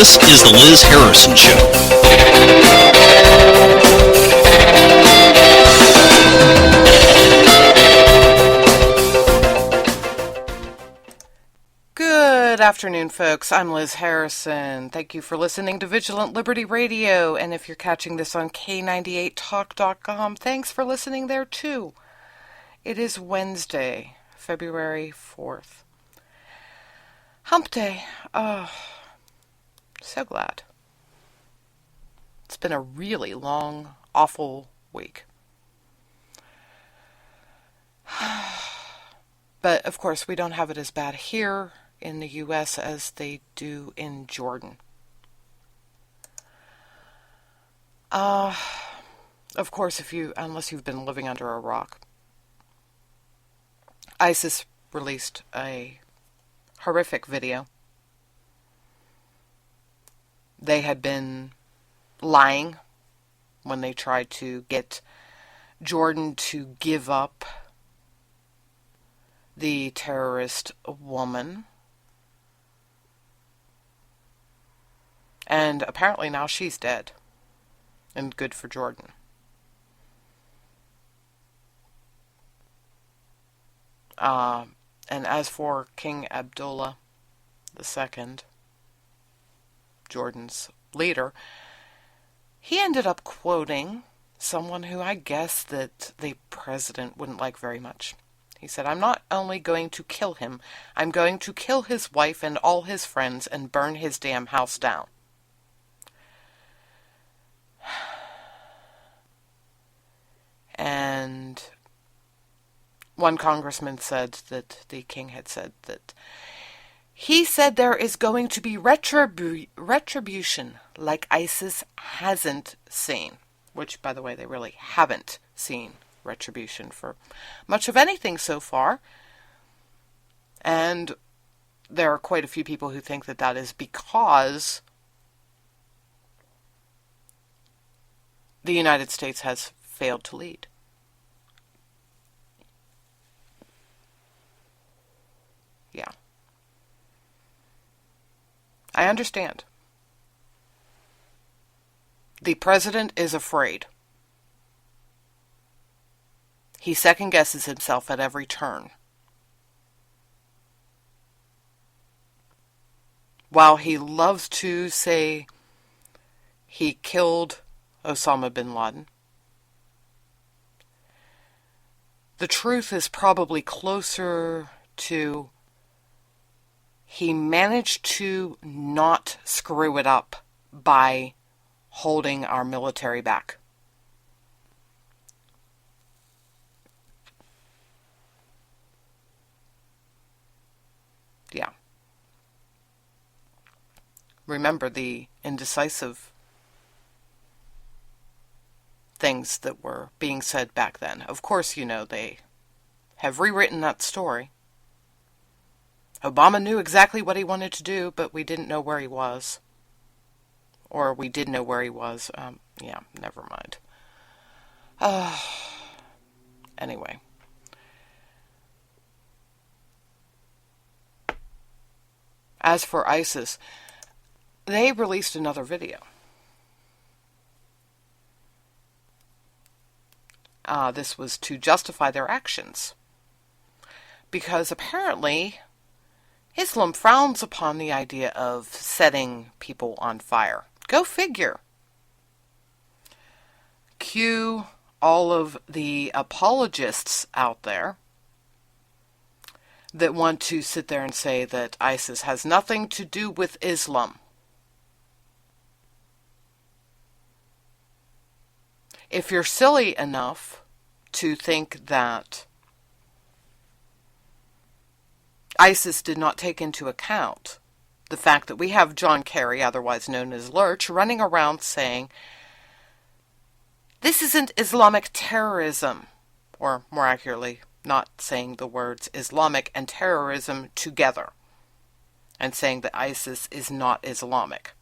This is The Liz Harrison Show. Good afternoon, folks. I'm Liz Harrison. Thank you for listening to Vigilant Liberty Radio. And if you're catching this on K98Talk.com, thanks for listening there, too. It is Wednesday, February 4th. Hump Day. Oh, so glad. It's been a really long, awful week. But, of course, we don't have it as bad here in the U.S. as they do in Jordan. Of course, unless you've been living under a rock. ISIS released a horrific video. They had been lying when they tried to get Jordan to give up the terrorist woman. And apparently now she's dead. And good for Jordan. And as for King Abdullah II, Jordan's leader, he ended up quoting someone who I guess that the president wouldn't like very much. He said, "I'm not only going to kill him, I'm going to kill his wife and all his friends and burn his damn house down." And one congressman said that the king had said that he said there is going to be retribution like ISIS hasn't seen. Which, by the way, they really haven't seen retribution for much of anything so far. And there are quite a few people who think that that is because the United States has failed to lead. Yeah. I understand. The president is afraid. He second guesses himself at every turn. While he loves to say he killed Osama bin Laden, the truth is probably closer to he managed to not screw it up by holding our military back. Yeah. Remember the indecisive things that were being said back then. Of course, you know, they have rewritten that story. Obama knew exactly what he wanted to do, but we didn't know where he was. Or we did know where he was. Yeah, never mind. Anyway. As for ISIS, they released another video. This was to justify their actions. Because apparently Islam frowns upon the idea of setting people on fire. Go figure. Cue all of the apologists out there that want to sit there and say that ISIS has nothing to do with Islam. If you're silly enough to think that ISIS did not take into account the fact that we have John Kerry, otherwise known as Lurch, running around saying, this isn't Islamic terrorism, or more accurately, not saying the words Islamic and terrorism together, and saying that ISIS is not Islamic.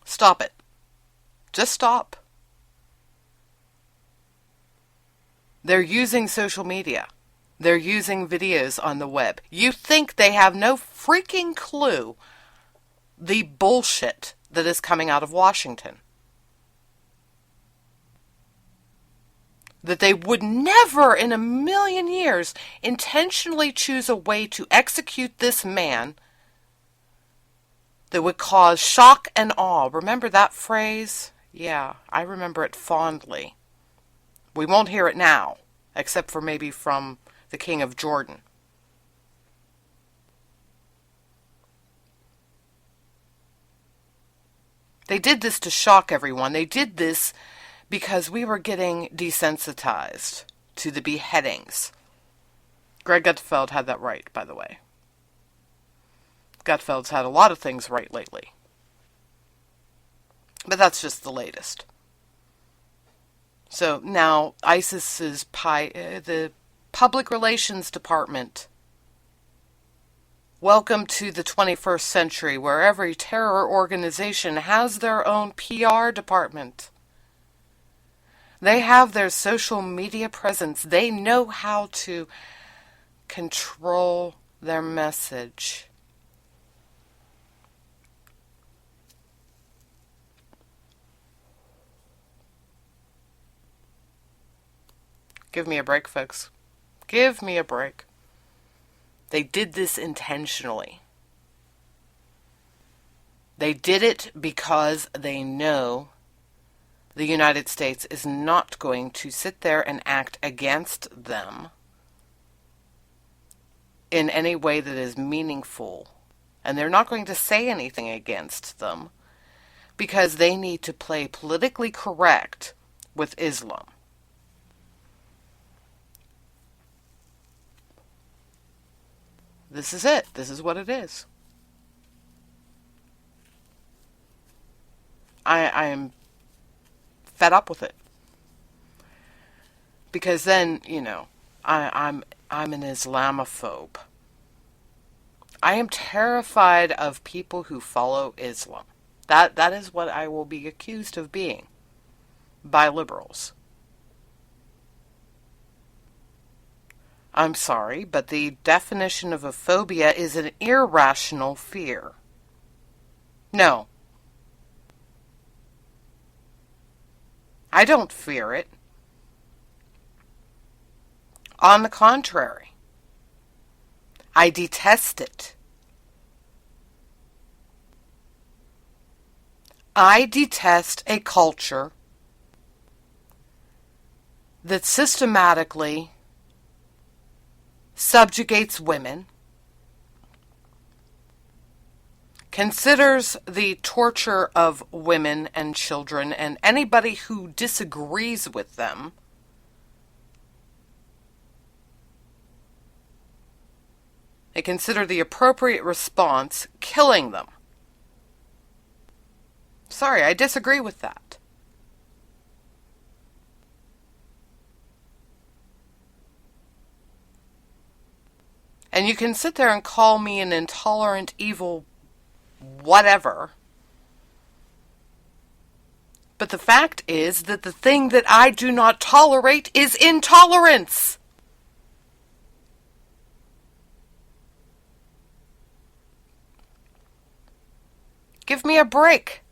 Stop it. Just stop. They're using social media They're using videos on the web. You think they have no freaking clue the bullshit that is coming out of Washington. That they would never in a million years intentionally choose a way to execute this man that would cause shock and awe. Remember that phrase? Yeah, I remember it fondly. We won't hear it now, except for maybe from the King of Jordan. They did this to shock everyone. They did this because we were getting desensitized to the beheadings. Greg Gutfeld had that right, by the way. Gutfeld's had a lot of things right lately. But that's just the latest. So now ISIS's the Public Relations Department. Welcome to the 21st century, where every terror organization has their own PR department. They have their social media presence. They know how to control their message. Give me a break, folks. Give me a break. They did this intentionally. They did it because they know the United States is not going to sit there and act against them in any way that is meaningful. And they're not going to say anything against them because they need to play politically correct with Islam. This is it. This is what it is. I am fed up with it. Because then, I'm an Islamophobe. I am terrified of people who follow Islam. That is what I will be accused of being by liberals. I'm sorry, but the definition of a phobia is an irrational fear. No. I don't fear it. On the contrary, I detest it. I detest a culture that systematically subjugates women, considers the torture of women and children and anybody who disagrees with them they consider the appropriate response killing them. Sorry, I disagree with that. And you can sit there and call me an intolerant, evil, whatever. But the fact is that the thing that I do not tolerate is intolerance. Give me a break.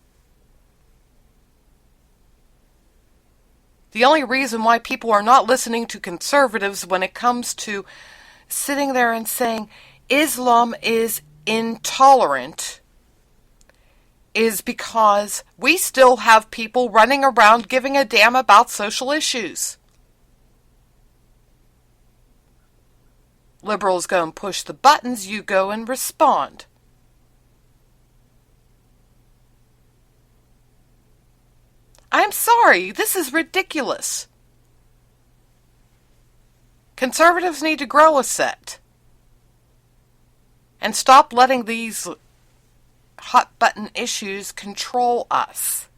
The only reason why people are not listening to conservatives when it comes to sitting there and saying Islam is intolerant is because we still have people running around giving a damn about social issues. Liberals go and push the buttons, you go and respond. I'm sorry, this is ridiculous. Conservatives need to grow a set and stop letting these hot button issues control us.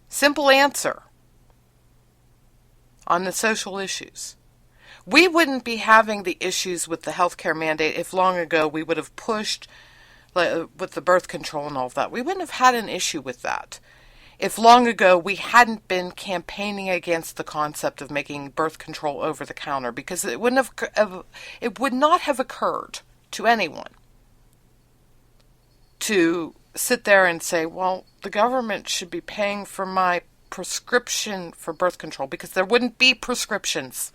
Simple answer on the social issues. We wouldn't be having the issues with the healthcare mandate if long ago we would have pushed with the birth control and all of that. We wouldn't have had an issue with that if long ago we hadn't been campaigning against the concept of making birth control over the counter, because it would not have occurred to anyone to sit there and say, well, the government should be paying for my prescription for birth control, because there wouldn't be prescriptions.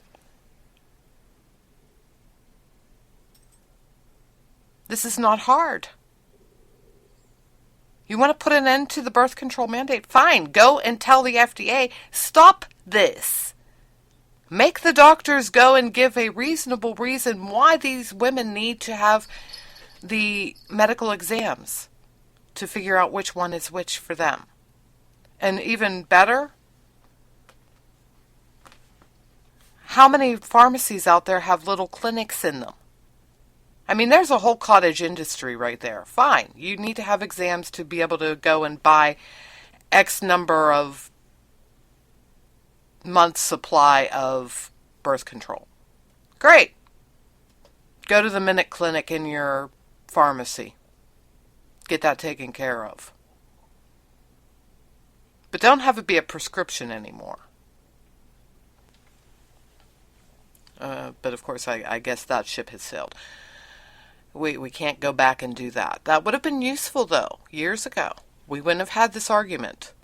This is not hard. You want to put an end to the birth control mandate? Fine, go and tell the FDA, stop this. Make the doctors go and give a reasonable reason why these women need to have the medical exams to figure out which one is which for them. And even better, how many pharmacies out there have little clinics in them? I mean, there's a whole cottage industry right there. Fine, you need to have exams to be able to go and buy X number of months' supply of birth control. Great. Go to the Minute Clinic in your pharmacy. Get that taken care of. But don't have it be a prescription anymore. But of course, I guess that ship has sailed. We can't go back and do that. That would have been useful, though, years ago. We wouldn't have had this argument.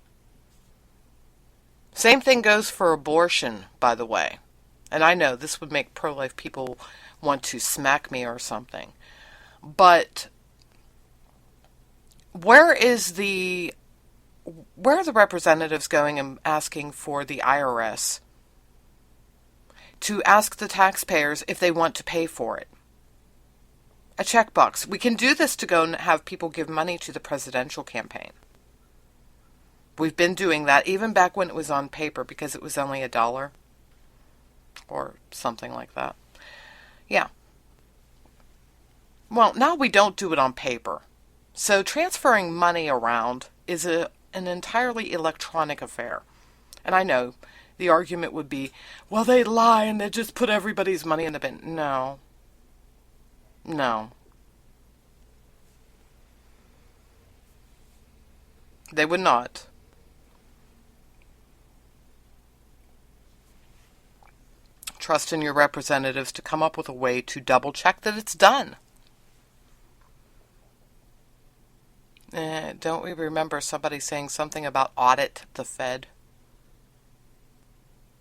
Same thing goes for abortion, by the way. And I know this would make pro-life people want to smack me or something. But where are the representatives going and asking for the IRS to ask the taxpayers if they want to pay for it? A checkbox. We can do this to go and have people give money to the presidential campaign. We've been doing that even back when it was on paper, because it was only $1 or something like that. Yeah. Well, now we don't do it on paper. So transferring money around is an entirely electronic affair. And I know the argument would be, well, they lie and they just put everybody's money in the bin. No. No. They would not. Trust in your representatives to come up with a way to double check that it's done. Don't we remember somebody saying something about audit the Fed?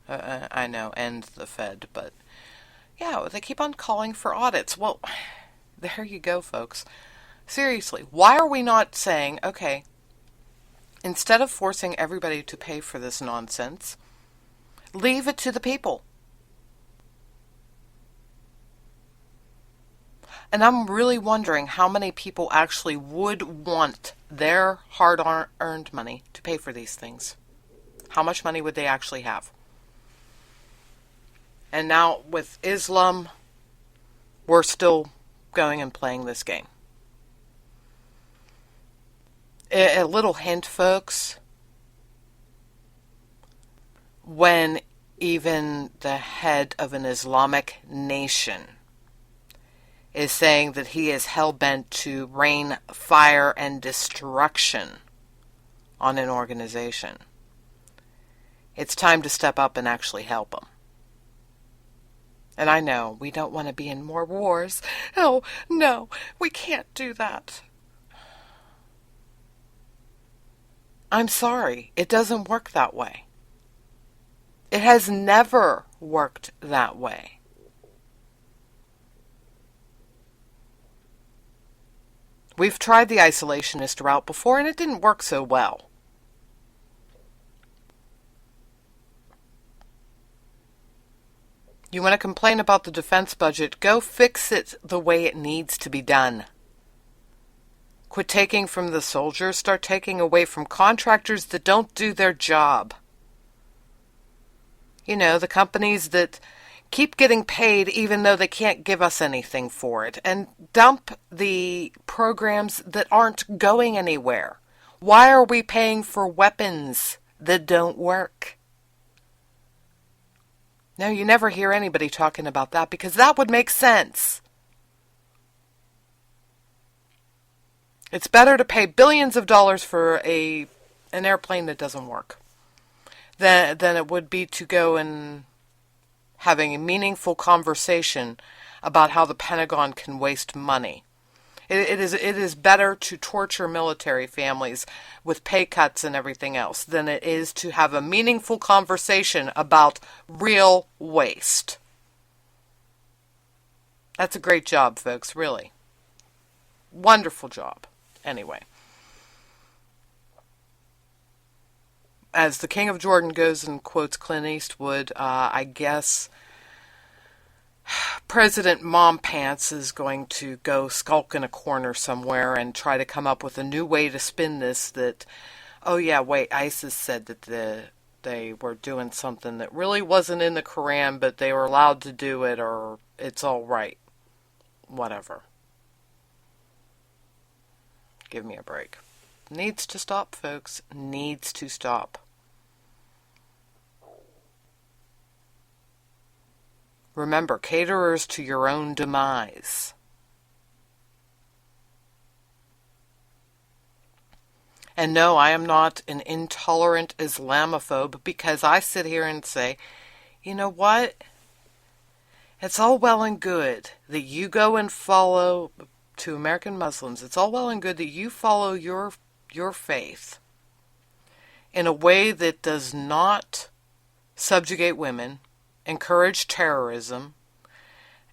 I know, and the Fed, but yeah, they keep on calling for audits. Well, there you go, folks. Seriously, why are we not saying, okay, instead of forcing everybody to pay for this nonsense, leave it to the people? And I'm really wondering how many people actually would want their hard-earned money to pay for these things. How much money would they actually have? And now with Islam, we're still going and playing this game. A little hint, folks. When even the head of an Islamic nation is saying that he is hell-bent to rain fire and destruction on an organization, it's time to step up and actually help him. And I know we don't want to be in more wars. Oh, no, we can't do that. I'm sorry, it doesn't work that way. It has never worked that way. We've tried the isolationist route before, and it didn't work so well. You want to complain about the defense budget? Go fix it the way it needs to be done. Quit taking from the soldiers. Start taking away from contractors that don't do their job. You know, the companies that keep getting paid even though they can't give us anything for it. And dump the programs that aren't going anywhere. Why are we paying for weapons that don't work? No, you never hear anybody talking about that, because that would make sense. It's better to pay billions of dollars for a an airplane that doesn't work than it would be to go and having a meaningful conversation about how the Pentagon can waste money. It is better to torture military families with pay cuts and everything else than it is to have a meaningful conversation about real waste. That's a great job, folks, really. Wonderful job. Anyway. As the King of Jordan goes and quotes Clint Eastwood, I guess President Mom Pants is going to go skulk in a corner somewhere and try to come up with a new way to spin this that, oh yeah, wait, ISIS said that they were doing something that really wasn't in the Quran, but they were allowed to do it, or it's all right. Whatever. Give me a break. Needs to stop, folks. Needs to stop. Remember, caterers to your own demise. And no, I am not an intolerant Islamophobe, because I sit here and say, you know what? It's all well and good that you go and follow, to American Muslims, it's all well and good that you follow your faith in a way that does not subjugate women, encourage terrorism,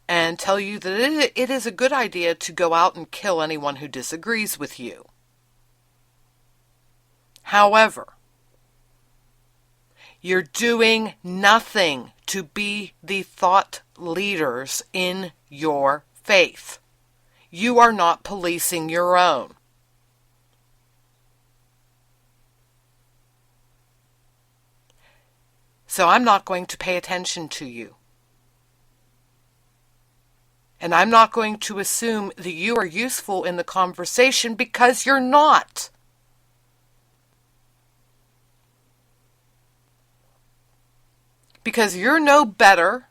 and tell you that it is a good idea to go out and kill anyone who disagrees with you. However, you're doing nothing to be the thought leaders in your faith. You are not policing your own. So I'm not going to pay attention to you. And I'm not going to assume that you are useful in the conversation, because you're not. Because you're no better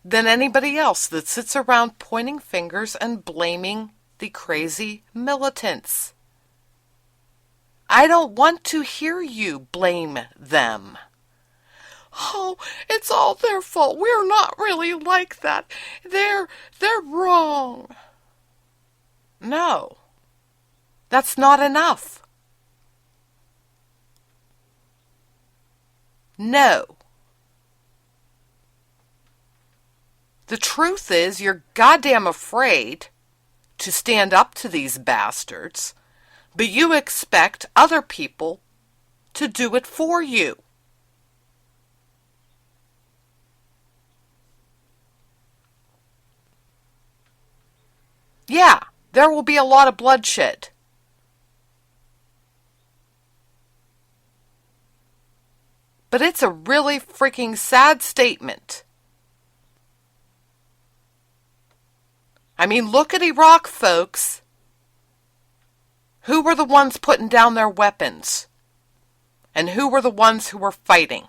than anybody else that sits around pointing fingers and blaming the crazy militants. I don't want to hear you blame them. Oh, it's all their fault. We're not really like that. They're wrong. No. That's not enough. No. The truth is, you're goddamn afraid to stand up to these bastards, but you expect other people to do it for you. Yeah, there will be a lot of bloodshed. But it's a really freaking sad statement. I mean, look at Iraq, folks. Who were the ones putting down their weapons? And who were the ones who were fighting?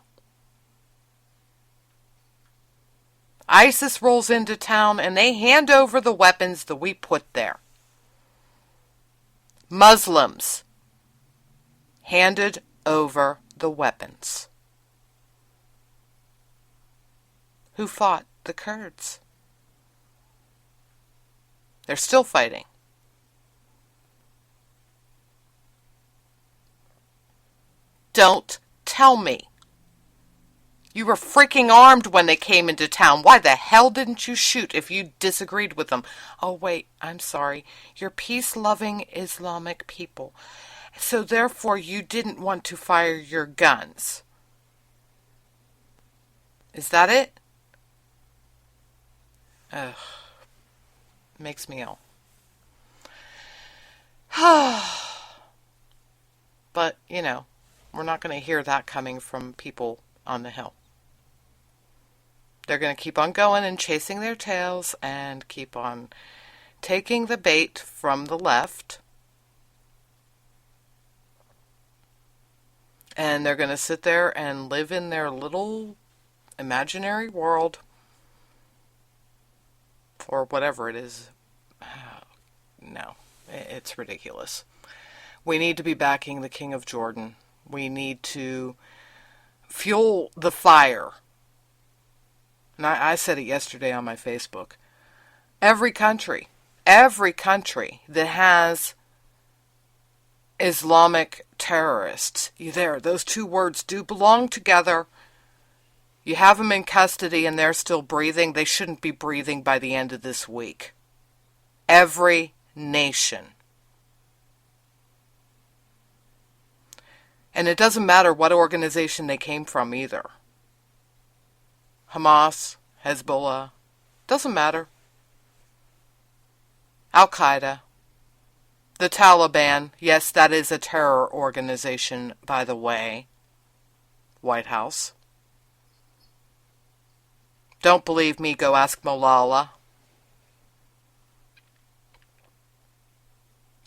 ISIS rolls into town and they hand over the weapons that we put there. Muslims handed over the weapons. Who fought? The Kurds. They're still fighting. Don't tell me. You were freaking armed when they came into town. Why the hell didn't you shoot if you disagreed with them? Oh, wait, I'm sorry. You're peace-loving Islamic people. So therefore you didn't want to fire your guns. Is that it? Ugh. Makes me ill. But, you know, we're not going to hear that coming from people on the Hill. They're going to keep on going and chasing their tails and keep on taking the bait from the left. And they're going to sit there and live in their little imaginary world, or whatever it is. No, it's ridiculous. We need to be backing the King of Jordan. We need to fuel the fire. And I said it yesterday on my Facebook. Every country that has Islamic terrorists, those two words do belong together. You have them in custody and they're still breathing. They shouldn't be breathing by the end of this week. Every nation. And it doesn't matter what organization they came from either. Hamas, Hezbollah, doesn't matter. Al-Qaeda, the Taliban, yes, that is a terror organization, by the way. White House. Don't believe me, go ask Malala.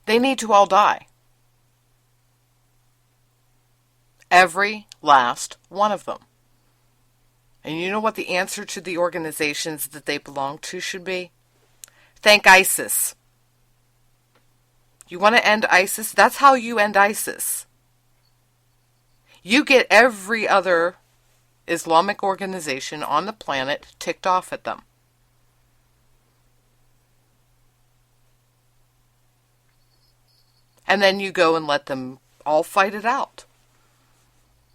They need to all die. Every last one of them. And you know what the answer to the organizations that they belong to should be? Thank ISIS. You want to end ISIS? That's how you end ISIS. You get every other Islamic organization on the planet ticked off at them. And then you go and let them all fight it out.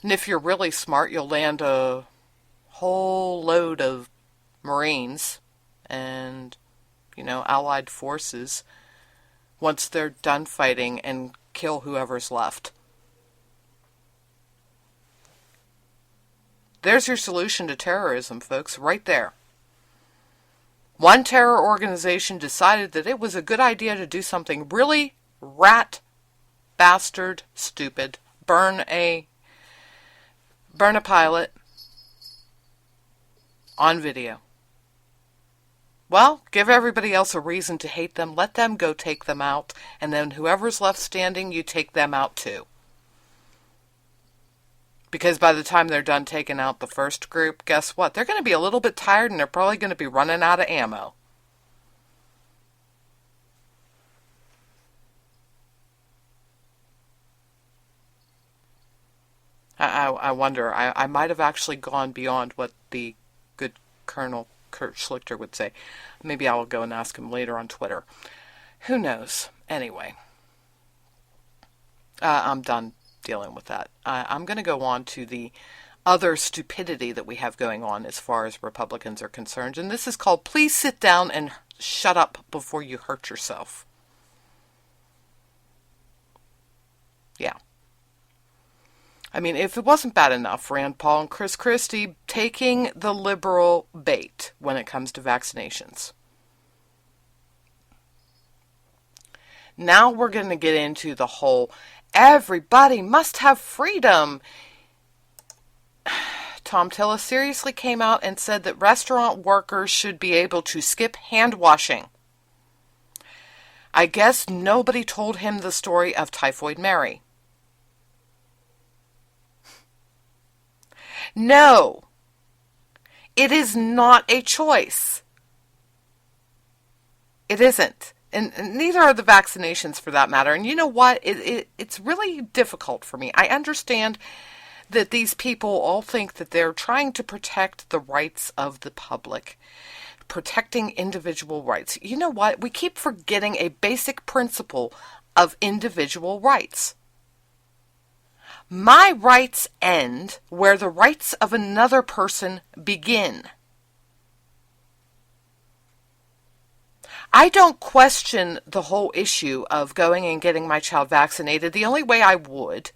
And if you're really smart, you'll land a whole load of Marines and, allied forces once they're done fighting and kill whoever's left. There's your solution to terrorism, folks, right there. One terror organization decided that it was a good idea to do something really rat bastard stupid. Burn a pilot on video. Well, give everybody else a reason to hate them. Let them go take them out. And then whoever's left standing, you take them out too. Because by the time they're done taking out the first group, guess what? They're going to be a little bit tired and they're probably going to be running out of ammo. I wonder. I might have actually gone beyond what the good Colonel Kurt Schlichter would say. Maybe I'll go and ask him later on Twitter. Who knows? Anyway. I'm done dealing with that. I'm going to go on to the other stupidity that we have going on as far as Republicans are concerned. And this is called Please Sit Down and Shut Up Before You Hurt Yourself. Yeah. I mean, if it wasn't bad enough, Rand Paul and Chris Christie taking the liberal bait when it comes to vaccinations. Now we're going to get into the whole, everybody must have freedom. Tom Tillis seriously came out and said that restaurant workers should be able to skip hand washing. I guess nobody told him the story of Typhoid Mary. No, it is not a choice. It isn't. And neither are the vaccinations for that matter. And you know what? It's really difficult for me. I understand that these people all think that they're trying to protect the rights of the public, protecting individual rights. You know what? We keep forgetting a basic principle of individual rights. My rights end where the rights of another person begin. I don't question the whole issue of going and getting my child vaccinated. The only way I would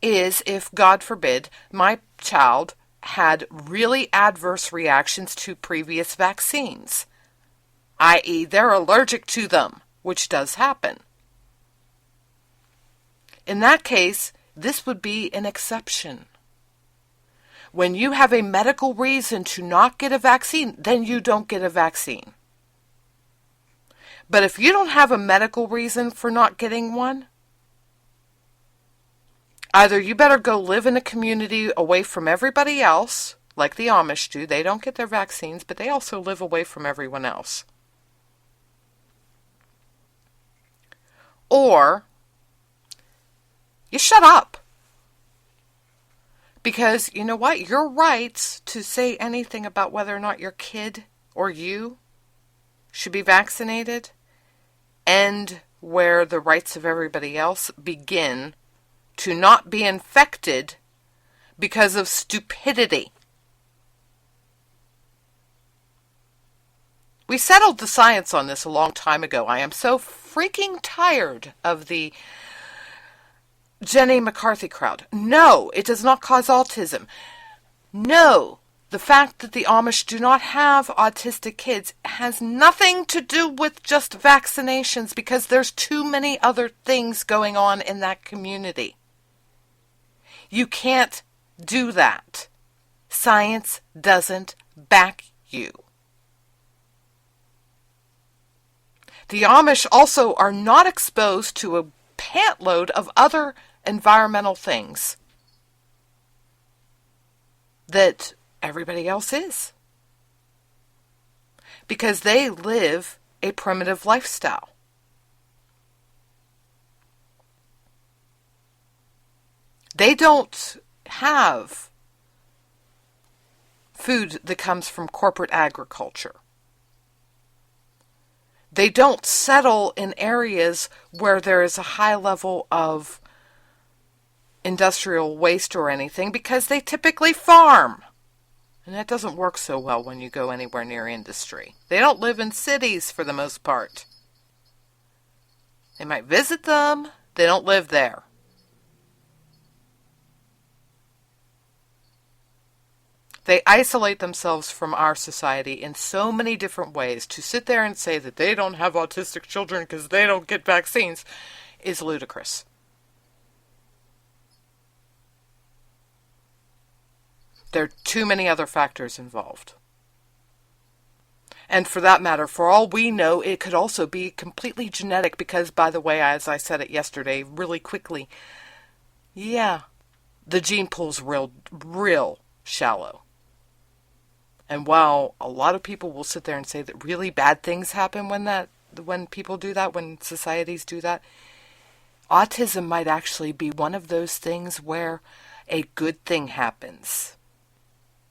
is if, God forbid, my child had really adverse reactions to previous vaccines, i.e., they're allergic to them, which does happen. In that case, this would be an exception. When you have a medical reason to not get a vaccine, then you don't get a vaccine. But if you don't have a medical reason for not getting one, either you better go live in a community away from everybody else, like the Amish do. They don't get their vaccines, but they also live away from everyone else. Or you shut up. Because you know what? Your rights to say anything about whether or not your kid or you should be vaccinated end where the rights of everybody else begin to not be infected because of stupidity. We settled the science on this a long time ago. I am so freaking tired of the Jenny McCarthy crowd. No, it does not cause autism. No, the fact that the Amish do not have autistic kids has nothing to do with just vaccinations, because there's too many other things going on in that community. You can't do that. Science doesn't back you. The Amish also are not exposed to a pantload of other environmental things that everybody else is, because they live a primitive lifestyle. They don't have food that comes from corporate agriculture. They don't settle in areas where there is a high level of industrial waste or anything, because they typically farm. And that doesn't work so well when you go anywhere near industry. They don't live in cities for the most part. They might visit them. They don't live there. They isolate themselves from our society in so many different ways. To sit there and say that they don't have autistic children because they don't get vaccines is ludicrous. There are too many other factors involved. And for that matter, for all we know, it could also be completely genetic because, by the way, as I said it yesterday, really quickly, the gene pool's real shallow. And while a lot of people will sit there and say that really bad things happen when people do that, when societies do that, autism might actually be one of those things where a good thing happens.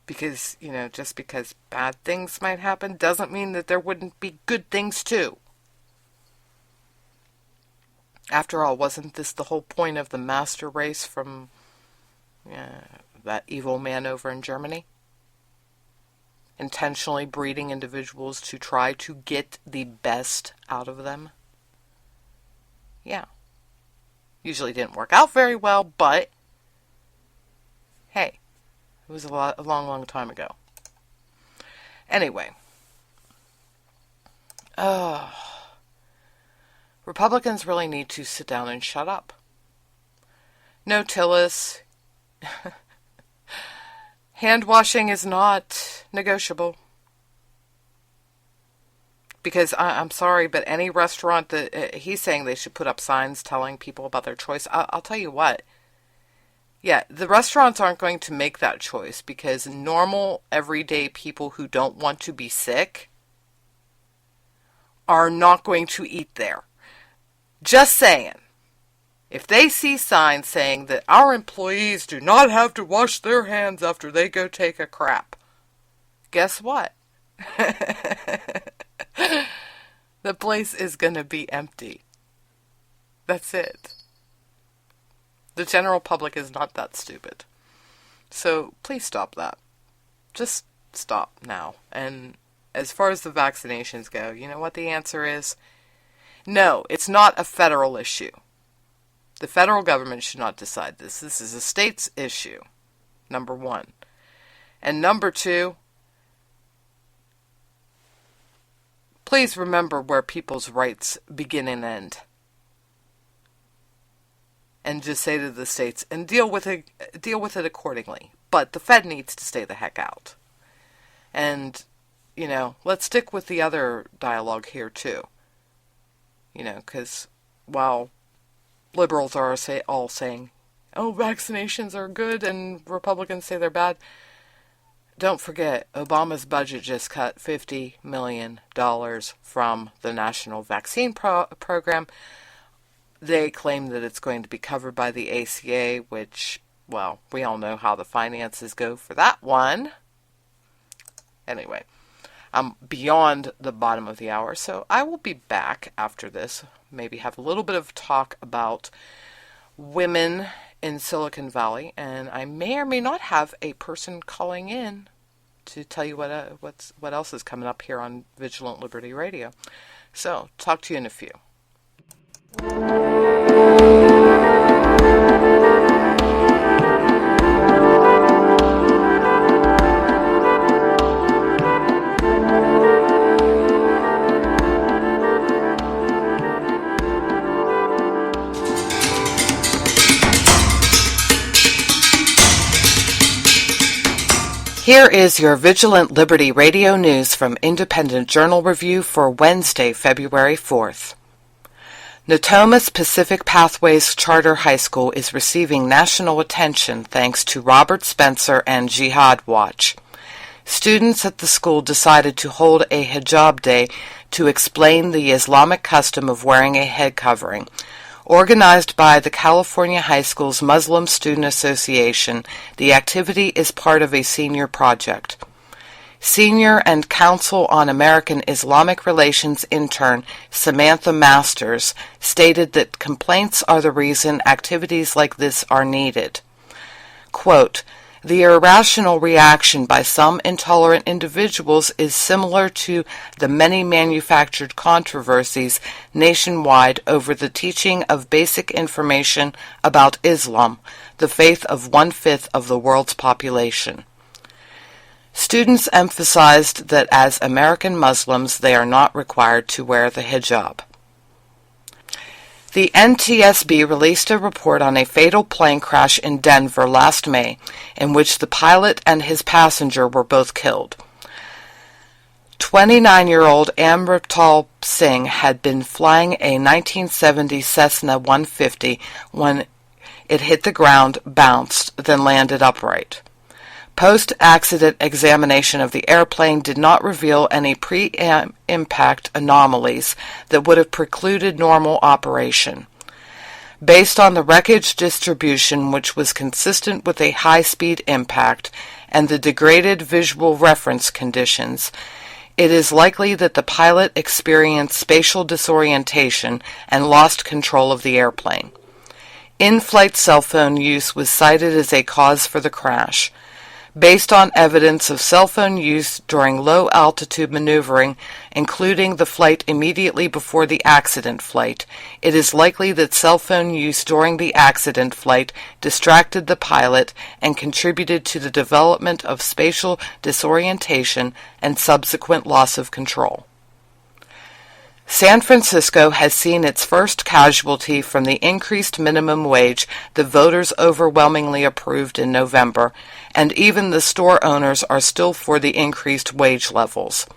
Because, just because bad things might happen doesn't mean that there wouldn't be good things too. After all, wasn't this the whole point of the master race from that evil man over in Germany? Intentionally breeding individuals to try to get the best out of them. Yeah. Usually didn't work out very well, but hey, it was a long time ago. Anyway. Republicans really need to sit down and shut up. No, Tillis. Hand washing is not negotiable. Because I'm sorry, but any restaurant that he's saying they should put up signs telling people about their choice. I'll tell you what. Yeah, the restaurants aren't going to make that choice because normal, everyday people who don't want to be sick are not going to eat there. Just saying. If they see signs saying that our employees do not have to wash their hands after they go take a crap, guess what? The place is going to be empty. That's it. The general public is not that stupid. So please stop that. Just stop now. And as far as the vaccinations go, you know what the answer is? No, it's not a federal issue. The federal government should not decide this. This is a state's issue, number one. And number two, please remember where people's rights begin and end. And just say to the states, and deal with it accordingly. But the Fed needs to stay the heck out. And, let's stick with the other dialogue here too. Because while liberals are all saying, oh, vaccinations are good, and Republicans say they're bad. Don't forget, Obama's budget just cut $50 million from the National Vaccine Program. They claim that it's going to be covered by the ACA, which well, we all know how the finances go for that one. Anyway, I'm beyond the bottom of the hour, so I will be back after this. Maybe have a little bit of talk about women in Silicon Valley, and I may or may not have a person calling in to tell you what else is coming up here on Vigilant Liberty Radio. So, talk to you in a few. Here is your Vigilant Liberty Radio News from Independent Journal Review for Wednesday, February 4th. Natomas Pacific Pathways Charter High School is receiving national attention thanks to Robert Spencer and Jihad Watch. Students at the school decided to hold a hijab day to explain the Islamic custom of wearing a head covering. Organized by the California High Schools Muslim Student Association, the activity is part of a senior project. Senior and Council on American Islamic Relations intern Samantha Masters stated that complaints are the reason activities like this are needed. Quote, "The irrational reaction by some intolerant individuals is similar to the many manufactured controversies nationwide over the teaching of basic information about Islam, the faith of 1/5 of the world's population." Students emphasized that as American Muslims they are not required to wear the hijab. The NTSB released a report on a fatal plane crash in Denver last May, in which the pilot and his passenger were both killed. 29-year-old Amrital Singh had been flying a 1970 Cessna 150 when it hit the ground, bounced, then landed upright. Post-accident examination of the airplane did not reveal any pre-impact anomalies that would have precluded normal operation. Based on the wreckage distribution, which was consistent with a high-speed impact, and the degraded visual reference conditions, it is likely that the pilot experienced spatial disorientation and lost control of the airplane. In-flight cell phone use was cited as a cause for the crash. Based on evidence of cell phone use during low-altitude maneuvering, including the flight immediately before the accident flight, it is likely that cell phone use during the accident flight distracted the pilot and contributed to the development of spatial disorientation and subsequent loss of control. San Francisco has seen its first casualty from the increased minimum wage the voters overwhelmingly approved in November, and even the store owners are still for the increased wage levels.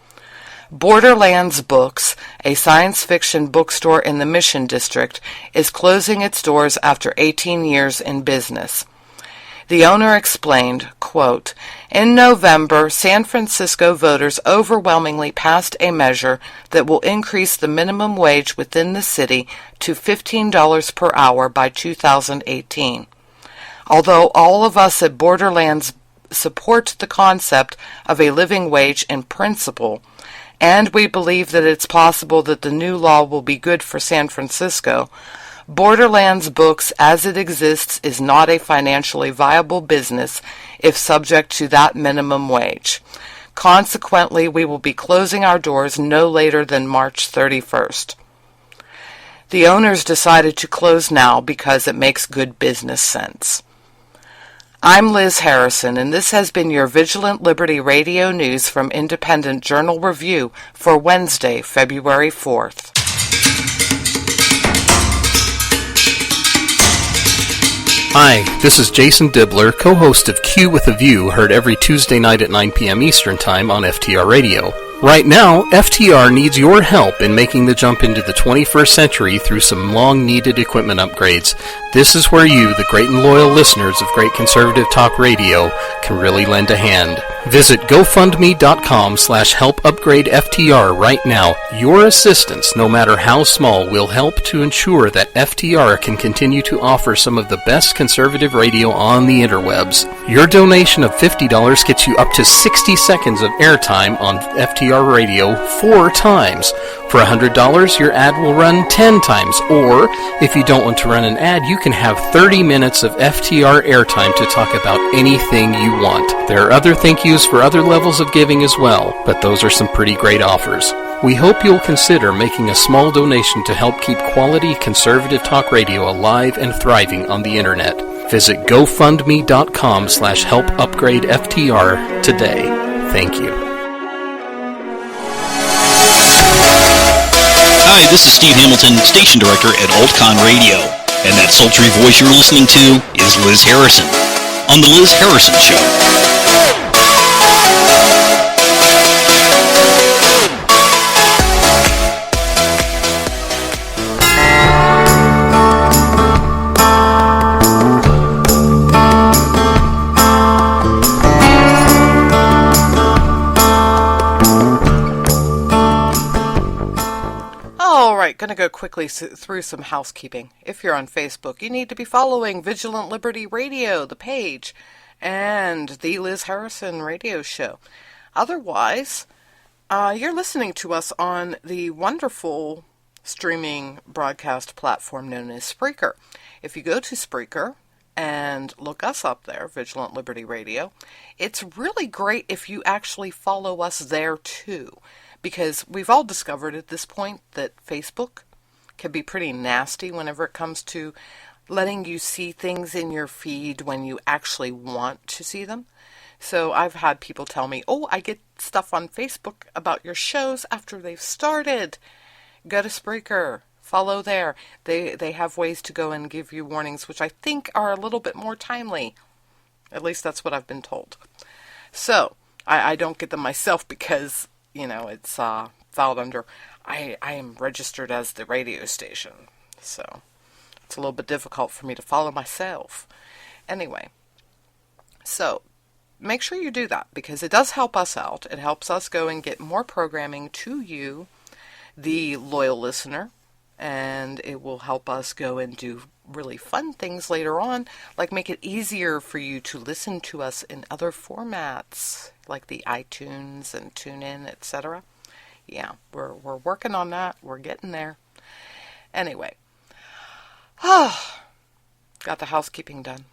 Borderlands Books, a science fiction bookstore in the Mission District, is closing its doors after 18 years in business. The owner explained, quote, "In November, San Francisco voters overwhelmingly passed a measure that will increase the minimum wage within the city to $15 per hour by 2018. Although all of us at Borderlands support the concept of a living wage in principle, and we believe that it's possible that the new law will be good for San Francisco, Borderlands Books as it exists is not a financially viable business if subject to that minimum wage. Consequently, we will be closing our doors no later than March 31st. The owners decided to close now because it makes good business sense." I'm Liz Harrison, and this has been your Vigilant Liberty Radio News from Independent Journal Review for Wednesday, February 4th. Hi, this is Jason Dibbler, co-host of Q with a View, heard every Tuesday night at 9 p.m. Eastern Time on FTR Radio. Right now, FTR needs your help in making the jump into the 21st century through some long-needed equipment upgrades. This is where you, the great and loyal listeners of Great Conservative Talk Radio, can really lend a hand. Visit GoFundMe.com/helpupgradeFTR right now. Your assistance, no matter how small, will help to ensure that FTR can continue to offer some of the best conservative radio on the interwebs. Your donation of $50 gets you up to 60 seconds of airtime on FTR radio 4 times. For $100, your ad will run 10 times, or if you don't want to run an ad, you can have 30 minutes of FTR airtime to talk about anything you want. There are other thank yous for other levels of giving as well, but those are some pretty great offers. We hope you'll consider making a small donation to help keep quality conservative talk radio alive and thriving on the internet. Visit GoFundMe.com/helpupgradeFTR today. Thank you. Hi, this is Steve Hamilton, Station Director at AltCon Radio, and that sultry voice you're listening to is Liz Harrison on The Liz Harrison Show. Going to go quickly through some housekeeping. If you're on Facebook, you need to be following Vigilant Liberty Radio, the page, and the Liz Harrison Radio Show. Otherwise, you're listening to us on the wonderful streaming broadcast platform known as Spreaker. If you go to Spreaker and look us up there, Vigilant Liberty Radio, it's really great if you actually follow us there too. Because we've all discovered at this point that Facebook can be pretty nasty whenever it comes to letting you see things in your feed when you actually want to see them. So I've had people tell me, oh, I get stuff on Facebook about your shows after they've started. Go to Spreaker. Follow there. They have ways to go and give you warnings, which I think are a little bit more timely. At least that's what I've been told. So I don't get them myself because it's filed under, I am registered as the radio station. So it's a little bit difficult for me to follow myself. Anyway, so make sure you do that because it does help us out. It helps us go and get more programming to you, the loyal listener, and it will help us go and do really fun things later on, like make it easier for you to listen to us in other formats, like the iTunes and TuneIn, etc. Yeah, we're working on that. We're getting there. Anyway, got the housekeeping done.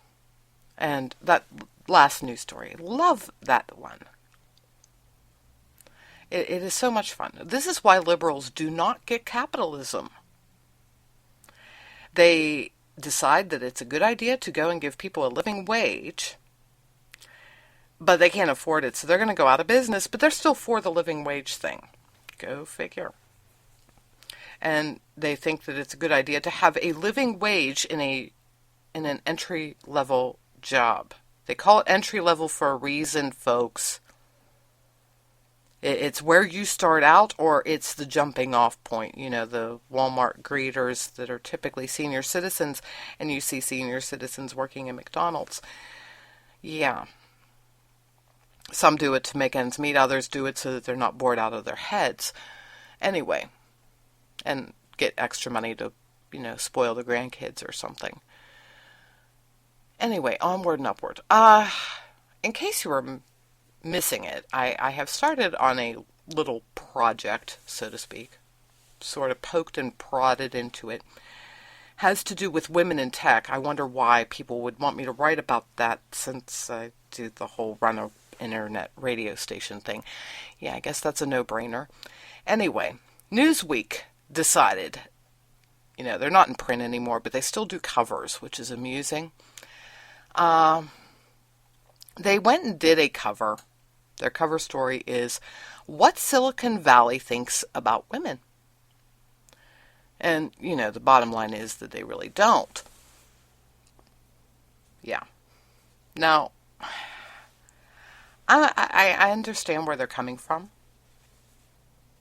And that last news story, love that one. It is so much fun. This is why liberals do not get capitalism. They decide that it's a good idea to go and give people a living wage, but they can't afford it, so they're going to go out of business, but they're still for the living wage thing. Go figure. And they think that it's a good idea to have a living wage in an entry-level job. They call it entry-level for a reason, folks. It's where you start out, or it's the jumping off point. The Walmart greeters that are typically senior citizens, and you see senior citizens working at McDonald's. Yeah. Some do it to make ends meet, others do it so that they're not bored out of their heads. Anyway, and get extra money to, spoil the grandkids or something. Anyway, onward and upward. In case you were missing it, I have started on a little project, so to speak, sort of poked and prodded into it. Has to do with women in tech. I wonder why people would want me to write about that since I do the whole run a internet radio station thing. Yeah, I guess that's a no-brainer. Anyway, Newsweek decided, they're not in print anymore, but they still do covers, which is amusing. They went and did a cover. Their cover story is What Silicon Valley Thinks About Women. And, the bottom line is that they really don't. Yeah. Now, I understand where they're coming from.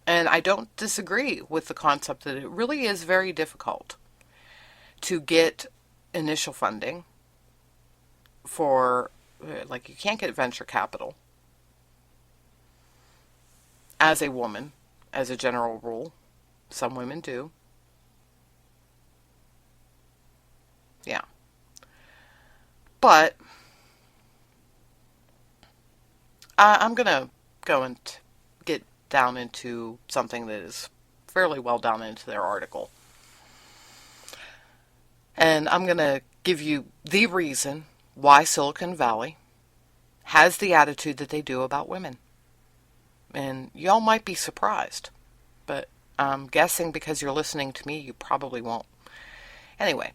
And I don't disagree with the concept that it really is very difficult to get initial funding for, you can't get venture capital as a woman, as a general rule. Some women do. Yeah. But I'm going to go and get down into something that is fairly well down into their article. And I'm going to give you the reason why Silicon Valley has the attitude that they do about women. And y'all might be surprised, but I'm guessing because you're listening to me, you probably won't. Anyway,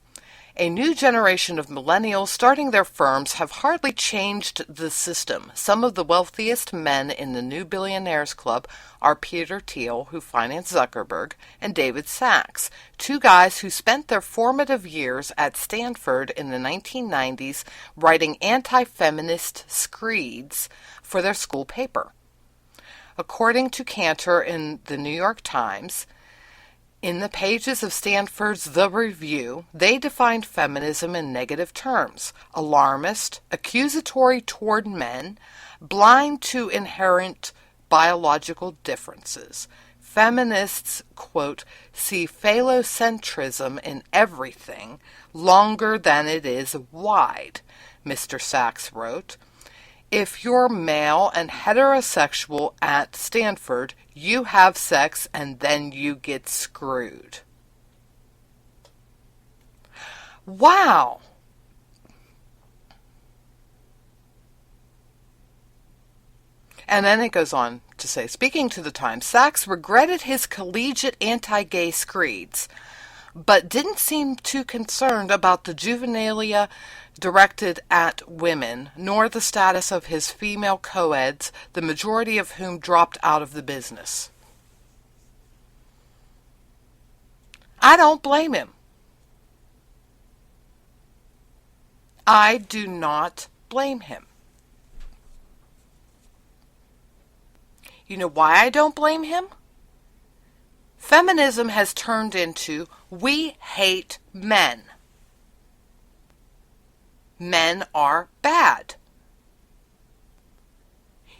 a new generation of millennials starting their firms have hardly changed the system. Some of the wealthiest men in the New Billionaires Club are Peter Thiel, who financed Zuckerberg, and David Sacks, two guys who spent their formative years at Stanford in the 1990s writing anti-feminist screeds for their school paper. According to Cantor in the New York Times, in the pages of Stanford's The Review, they defined feminism in negative terms: alarmist, accusatory toward men, blind to inherent biological differences. Feminists, quote, see phallocentrism in everything longer than it is wide, Mr. Sachs wrote. If you're male and heterosexual at Stanford, you have sex and then you get screwed. Wow. And then it goes on to say, speaking to the Times, Sachs regretted his collegiate anti-gay screeds, but didn't seem too concerned about the juvenilia directed at women, nor the status of his female co-eds, the majority of whom dropped out of the business. I don't blame him. I do not blame him. You know why I don't blame him? Feminism has turned into, we hate men. Men are bad.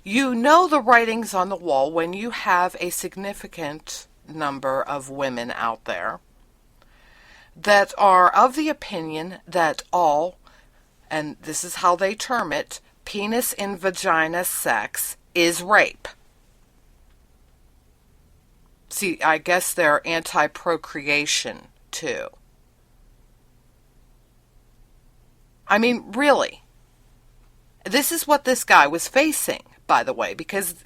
You know the writings on the wall when you have a significant number of women out there that are of the opinion that all, and this is how they term it, penis in vagina sex is rape. See, I guess they're anti-procreation too. I mean, really. This is what this guy was facing, by the way, because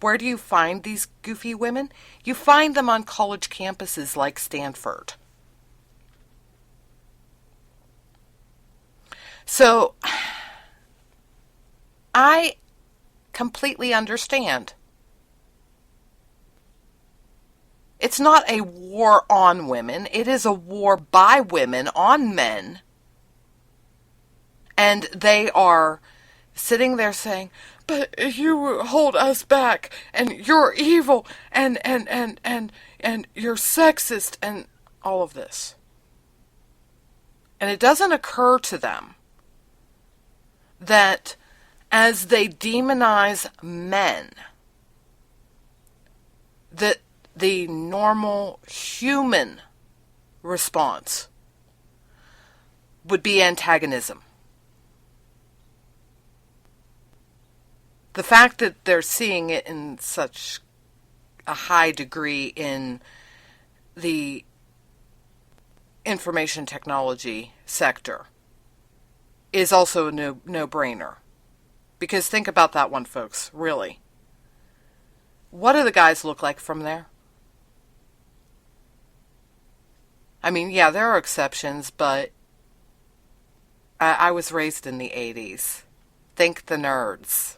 where do you find these goofy women? You find them on college campuses like Stanford. So, I completely understand. It's not a war on women. It is a war by women on men. And they are sitting there saying, but you hold us back, and you're evil, and you're sexist, and all of this. And it doesn't occur to them that as they demonize men, that the normal human response would be antagonism. The fact that they're seeing it in such a high degree in the information technology sector is also a no-brainer. Because think about that one, folks, really. What do the guys look like from there? I mean, yeah, there are exceptions, but I was raised in the 80s. Think the nerds.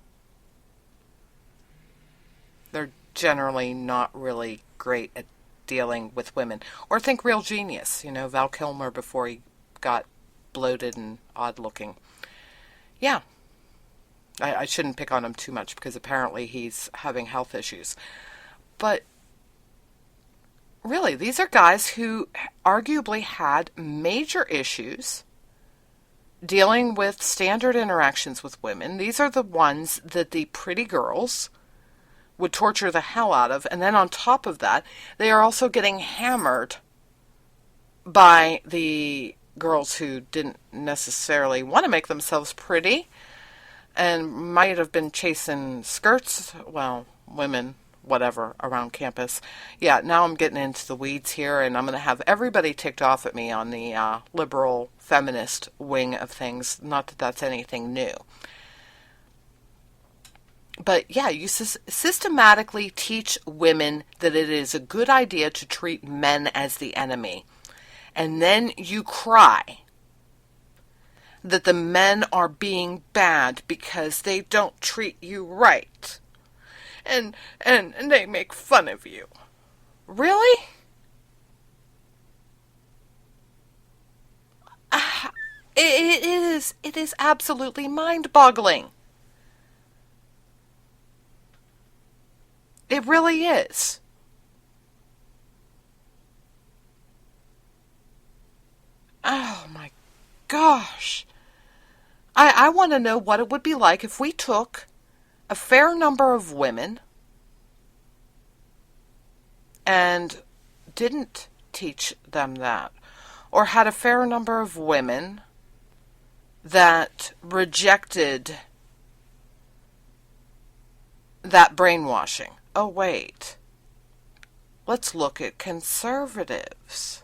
They're generally not really great at dealing with women. Or think Real Genius, you know, Val Kilmer before he got bloated and odd looking. Yeah. I shouldn't pick on him too much because apparently he's having health issues. But really, these are guys who arguably had major issues dealing with standard interactions with women. These are the ones that the pretty girls would torture the hell out of. And then on top of that, they are also getting hammered by the girls who didn't necessarily want to make themselves pretty and might have been chasing skirts, well, women, whatever, around campus. Yeah, now I'm getting into the weeds here, and I'm going to have everybody ticked off at me on the liberal feminist wing of things. Not that that's anything new. But yeah, you systematically teach women that it is a good idea to treat men as the enemy. And then you cry that the men are being bad because they don't treat you right. And they make fun of you. Really? It is absolutely mind-boggling. It really is. Oh my gosh. I want to know what it would be like if we took a fair number of women and didn't teach them that, or had a fair number of women that rejected that brainwashing. Oh, wait. Let's look at conservatives.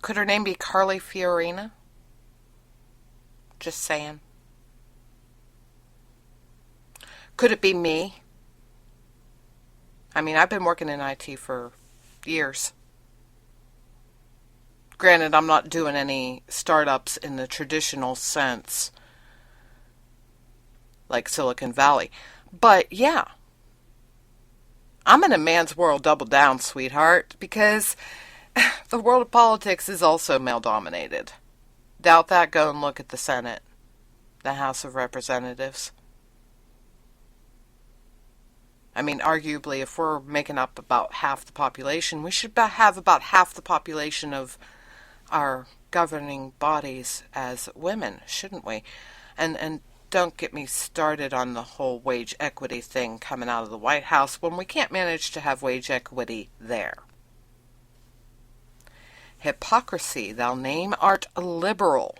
Could her name be Carly Fiorina? Just saying. Could it be me? I mean, I've been working in IT for years. Granted, I'm not doing any startups in the traditional sense, like Silicon Valley. But yeah, I'm in a man's world double down, sweetheart, because the world of politics is also male-dominated. Doubt that? Go and look at the Senate, the House of Representatives. I mean, arguably, if we're making up about half the population, we should have about half the population of our governing bodies as women, shouldn't we? And don't get me started on the whole wage equity thing coming out of the White House when we can't manage to have wage equity there. Hypocrisy, thou name art liberal.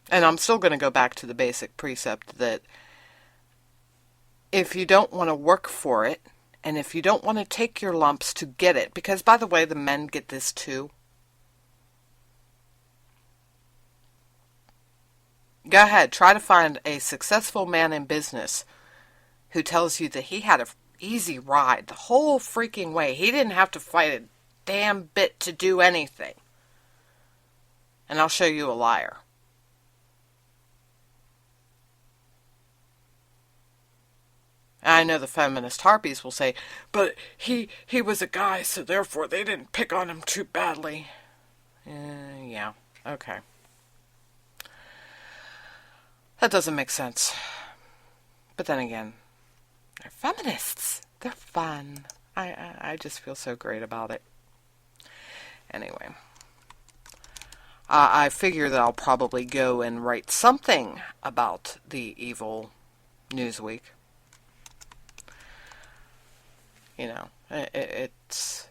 And I'm still going to go back to the basic precept that if you don't want to work for it, and if you don't want to take your lumps to get it, because, by the way, the men get this too. Go ahead, try to find a successful man in business who tells you that he had an easy ride the whole freaking way. He didn't have to fight a damn bit to do anything. And I'll show you a liar. I know the feminist harpies will say, but he was a guy, so therefore they didn't pick on him too badly. Yeah, okay. That doesn't make sense. But then again, they're feminists. They're fun. I just feel so great about it. Anyway, I figure that I'll probably go and write something about the evil Newsweek. You know, it's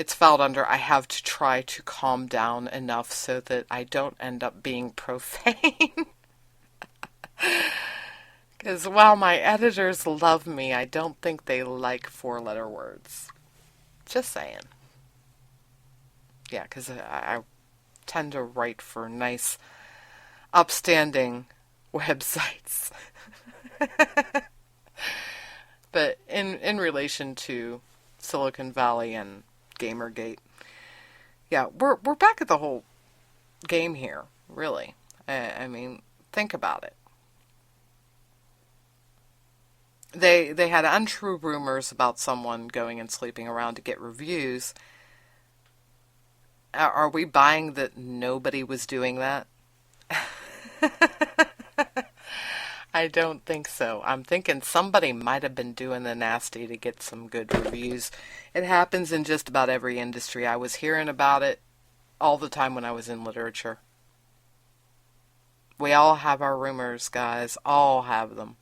filed under I have to try to calm down enough so that I don't end up being profane. Because while my editors love me, I don't think they like four-letter words. Just saying. Yeah, because I tend to write for nice, upstanding websites. But in relation to Silicon Valley and Gamergate, yeah, we're back at the whole game here, really. I mean, think about it. They had untrue rumors about someone going and sleeping around to get reviews. Are we buying that nobody was doing that? I don't think so. I'm thinking somebody might have been doing the nasty to get some good reviews. It happens in just about every industry. I was hearing about it all the time when I was in literature. We all have our rumors, guys. All have them.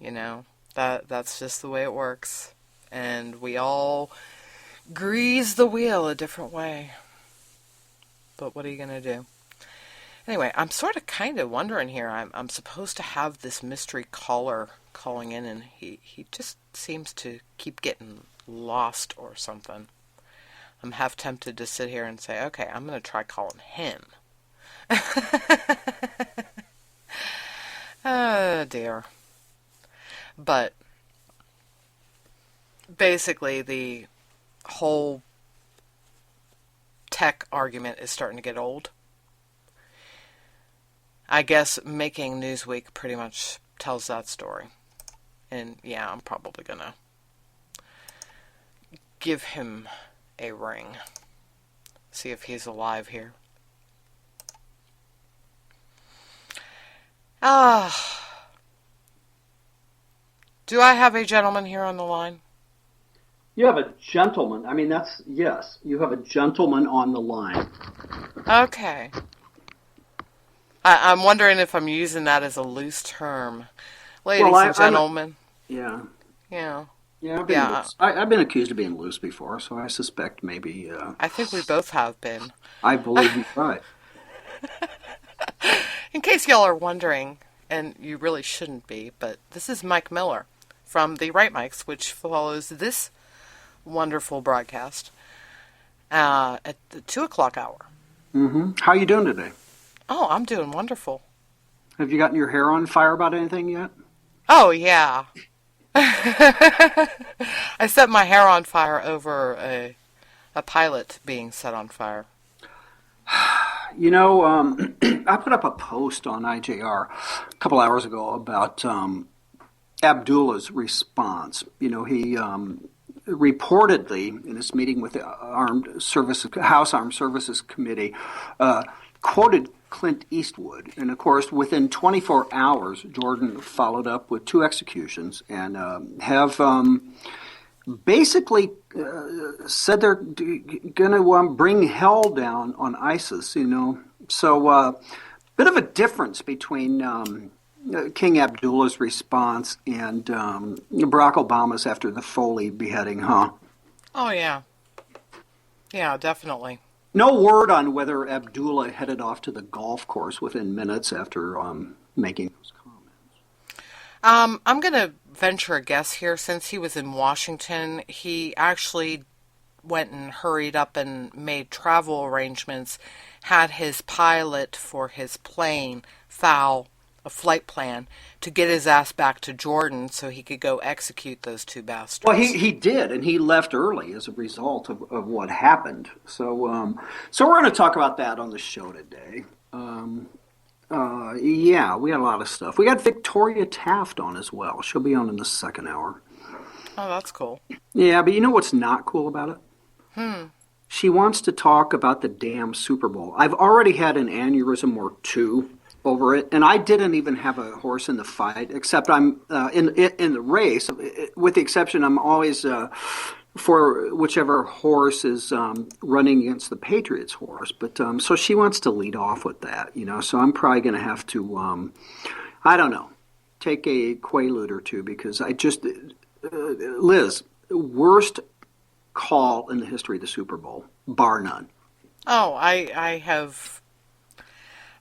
You know, that's just the way it works. And we all grease the wheel a different way. But what are you going to do? Anyway, I'm sort of kind of wondering here. I'm supposed to have this mystery caller calling in, and he just seems to keep getting lost or something. I'm half tempted to sit here and say, okay, I'm going to try calling him. Oh, dear. But basically, the whole tech argument is starting to get old. I guess Making Newsweek pretty much tells that story. And yeah, I'm probably going to give him a ring. See if he's alive here. Do I have a gentleman here on the line? You have a gentleman. I mean, yes, you have a gentleman on the line. Okay. I'm wondering if I'm using that as a loose term. Ladies and gentlemen. Yeah. Yeah. Yeah, I've been accused of being loose before, so I suspect maybe... I think we both have been. I believe you're right. In case y'all are wondering, and you really shouldn't be, but this is Mike Miller from the Right Mics, which follows this wonderful broadcast at the 2 o'clock hour. Mm-hmm. How are you doing today? Oh, I'm doing wonderful. Have you gotten your hair on fire about anything yet? Oh, yeah. I set my hair on fire over a pilot being set on fire. You know, I put up a post on IJR a couple hours ago about Abdullah's response. You know, he reportedly, in his meeting with the House Armed Services Committee, quoted Clint Eastwood. And, of course, within 24 hours, Jordan followed up with 2 executions and have basically said they're going to bring hell down on ISIS, you know. So bit of a difference between King Abdullah's response and Barack Obama's after the Foley beheading, huh? Oh, yeah. Yeah, definitely. No word on whether Abdullah headed off to the golf course within minutes after making those comments. I'm going to venture a guess here. Since he was in Washington, he actually went and hurried up and made travel arrangements, had his pilot for his plane foul a flight plan to get his ass back to Jordan so he could go execute those 2 bastards. Well, he did, and he left early as a result of what happened. So we're going to talk about that on the show today. Yeah, we got a lot of stuff. We got Victoria Taft on as well. She'll be on in the second hour. Oh, that's cool. Yeah, but you know what's not cool about it? She wants to talk about the damn Super Bowl. I've already had an aneurysm or 2 over it, and I didn't even have a horse in the fight, except I'm in the race. With the exception, I'm always for whichever horse is running against the Patriots horse. But so she wants to lead off with that, you know. So I'm probably going to have to, I don't know, take a Quaalude or 2 because I just Liz, worst call in the history of the Super Bowl, bar none. Oh, I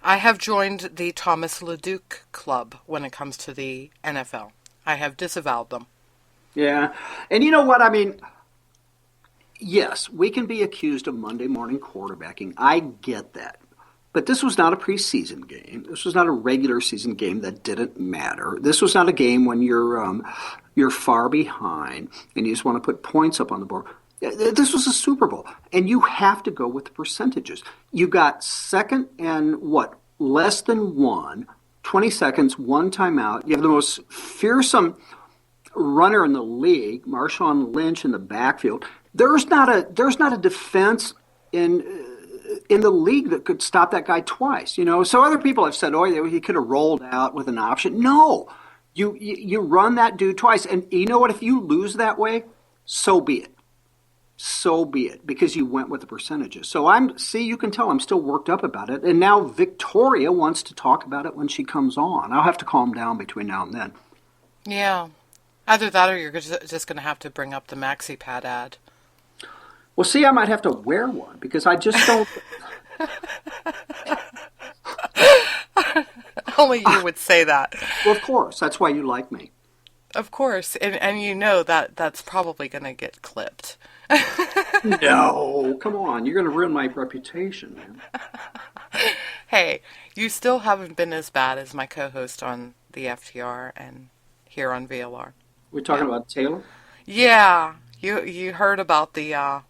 have joined the Thomas LeDuc Club when it comes to the NFL. I have disavowed them. Yeah. And you know what? I mean, yes, we can be accused of Monday morning quarterbacking. I get that. But this was not a preseason game. This was not a regular season game that didn't matter. This was not a game when you're far behind and you just want to put points up on the board. This was a Super Bowl, and you have to go with the percentages. You got second and less than 20 seconds, 1 timeout. You have the most fearsome runner in the league, Marshawn Lynch in the backfield. There's not a defense in the league that could stop that guy twice. You know, so other people have said, "Oh, he could have rolled out with an option." No, you run that dude twice, and you know what? If you lose that way, so be it. so be it, because you went with the percentages. So you can tell I'm still worked up about it. And now Victoria wants to talk about it when she comes on. I'll have to calm down between now and then. Yeah. Either that or you're just going to have to bring up the MaxiPad ad. Well, see, I might have to wear one because I just don't. Only you would say that. Well, of course. That's why you like me. Of course. And you know that's probably going to get clipped. No, come on. You're going to ruin my reputation, man. Hey, you still haven't been as bad as my co-host on the FTR and here on VLR. We're talking about Taylor? Yeah. You heard about the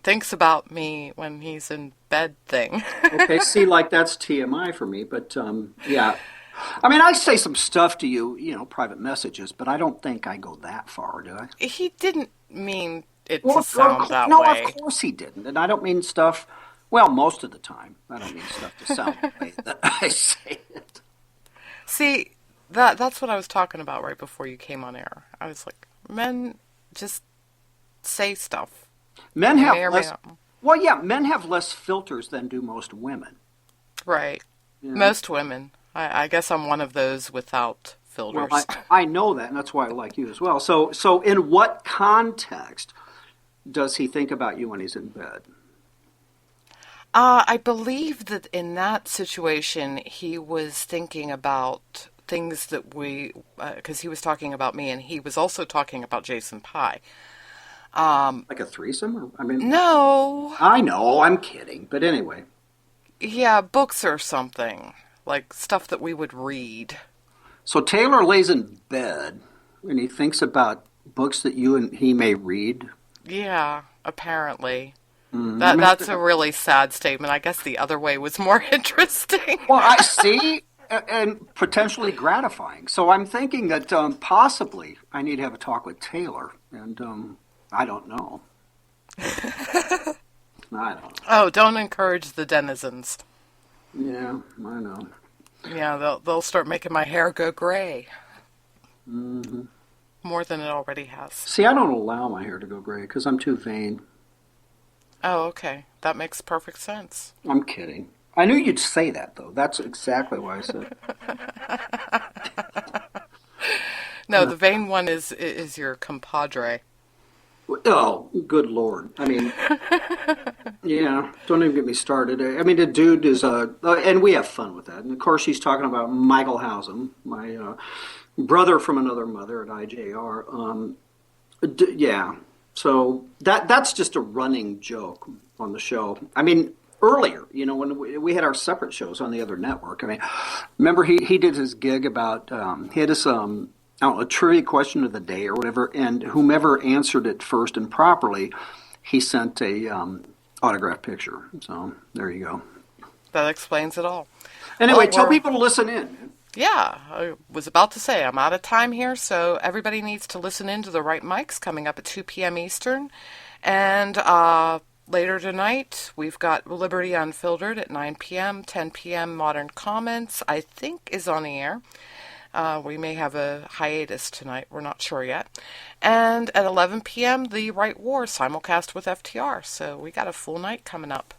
thinks about me when he's in bed thing. Okay, see, like that's TMI for me, but yeah. I mean, I say some stuff to you, private messages, but I don't think I go that far, do I? He didn't mean it to sound that no, way. No, of course he didn't. And I don't mean stuff, well, most of the time. I don't mean stuff to sound the way that I say it. See, that's what I was talking about right before you came on air. I was like, men just say stuff. Men have less. Well, yeah, men have less filters than do most women. Right. Yeah. Most women. I guess I'm one of those without filters. Well, I know that, and that's why I like you as well. So in what context does he think about you when he's in bed? I believe that in that situation, he was thinking about things that because he was talking about me, and he was also talking about Jason Pye. Like a threesome? No. I know, I'm kidding, but anyway. Yeah, books or something. Like stuff that we would read. So Taylor lays in bed and he thinks about books that you and he may read? Yeah, apparently. That's a really sad statement. I guess the other way was more interesting. Well, I see, and potentially gratifying. So I'm thinking that possibly I need to have a talk with Taylor, and I don't know. I don't know. Oh, don't encourage the denizens. Yeah, I know. Yeah, they'll start making my hair go gray. Mm-hmm. More than it already has. See, I don't allow my hair to go gray because I'm too vain. Oh, okay. That makes perfect sense. I'm kidding. I knew you'd say that, though. That's exactly why I said it. No, the vain one is your compadre. Oh, good Lord. I mean, yeah, don't even get me started. I mean, the dude is, and we have fun with that. And of course, he's talking about Michael Housen, my brother from another mother at IJR. Yeah, so that's just a running joke on the show. I mean, earlier, when we had our separate shows on the other network, I mean, remember he did his gig about, he had this, a trivia question of the day or whatever, and whomever answered it first and properly, he sent a autographed picture. So there you go. That explains it all. Anyway, tell people to listen in. Yeah, I was about to say I'm out of time here, so everybody needs to listen in to The Right Mics coming up at 2 p.m. Eastern. And later tonight, we've got Liberty Unfiltered at 9 p.m., 10 p.m. Modern Comments, I think, is on the air. We may have a hiatus tonight. We're not sure yet. And at 11 p.m., The Right War simulcast with FTR. So we got a full night coming up.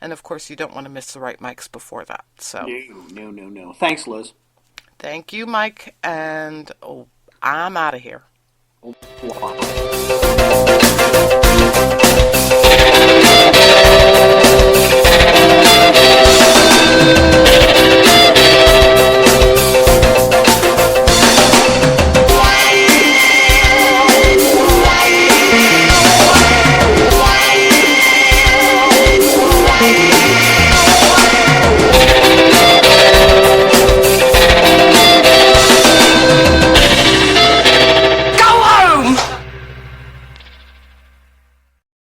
And, of course, you don't want to miss The Right Mics before that. So No. Thanks, Liz. Thank you, Mike. And I'm out of here. Wow.